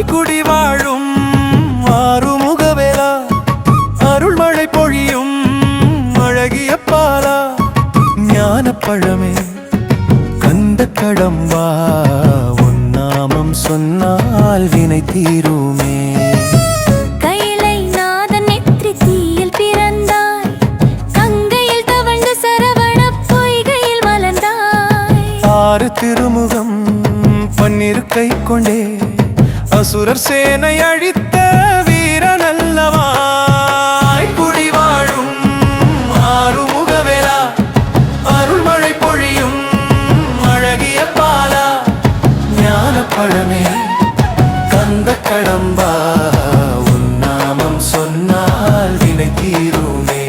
ஆய்குடி வாழும் ஆறுமுகவேலா, அருள்மழை பொழியும் அழகிய பாலா, ஞானப்பழமே கந்த கடம்பா, உன் நாமம் சொன்னால் வினை தீருமே. கைலை நாதன் நெற்றி தீயில் பிறந்தாய், கங்கையில் தவழ்ந்து சரவண பொய்கையில் மலர்ந்தாய். ஆறு திருமுகம் பன்னிருக்கை கொண்டே அசுரர் சேனை அழித்த வீரன் அல்லவா. ஆய்குடி வாழும் ஆறுமுகவேலா, அருள்மழை பொழியும் அழகிய பாலா, ஞானப்பழமே கந்த கடம்பா, உன் நாமம் சொன்னால் வினை தீருமே.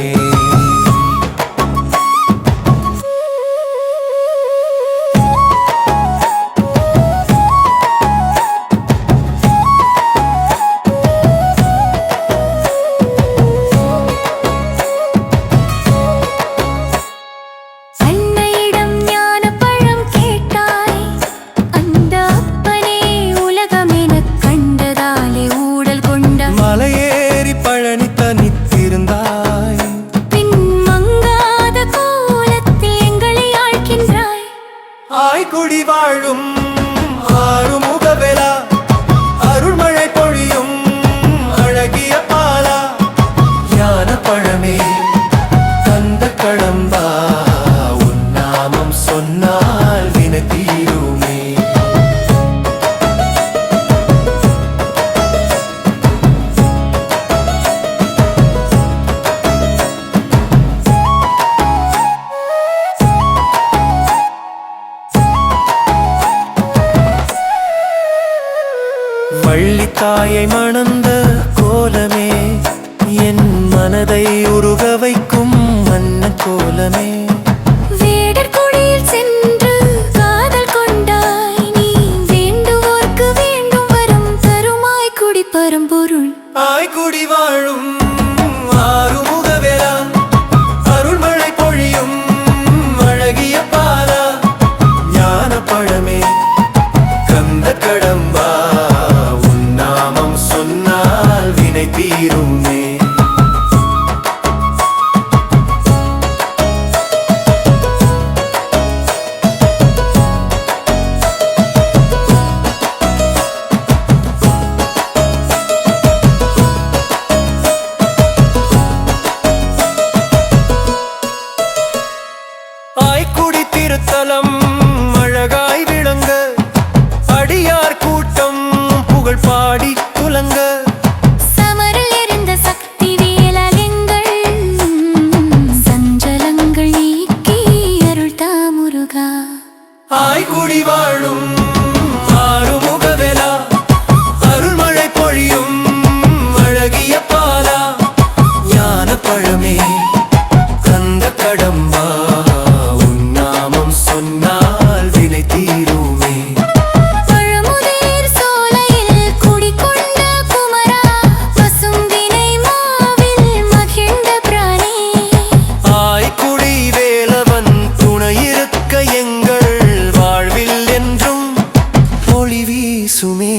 ஆய்குடி வாழும் ஆறுமுகவேலா, அருள்மழை பொழியும் அழகிய பாலா, ஞானப்பழமே கந்த கடம்பா, உன் நாமம் சொன்னால் வினை தீருமே. வள்ளித்தாயை மணந்த கோலமே, என் மனதை உருக வைக்கும் மன்ன கோலமே. வேடர்குடியில் சென்று காதல் கொண்டாய், நீ வேண்டுவோர்க்கு வேண்டும் வரம் தருமாய் குடி பரம்பொருள். ஆய்குடி வாழும் ஆறுமுகவேலா, அருள்மழை பொழியும் அழகிய பாலா, ஞானப்பழமே கந்த கடம்பா, உன் நாமம் சொன்னால் வினை தீருமே. ஆய்குடி திருத்தலம் அழகாய் விளங்க, அடியார் கூட்டம் புகழ் பாடி துலங்க. சமரில் இருந்த சக்தி வேலங்கள் சஞ்சலங்கள் நீக்கி அருள் தாமுருகா. ஆய்குடி வாழும் ஆறுமுகவேலா, அருள்மழை பொழியும் அழகிய பாலா, ஞானப்பழமே கந்த கடம்பா, உன் நாமம் சொன்னால் வினை தீருமே. பழமுதிர் சோலையில் குடிகொண்ட குமரா, பசும்பினை மாவில் மகிழ்ந்த பிரானே. ஆய்குடி வேலவன் துணையிருக்க எங்கள் வாழ்வில் என்றும் ஒளி வீசுமே.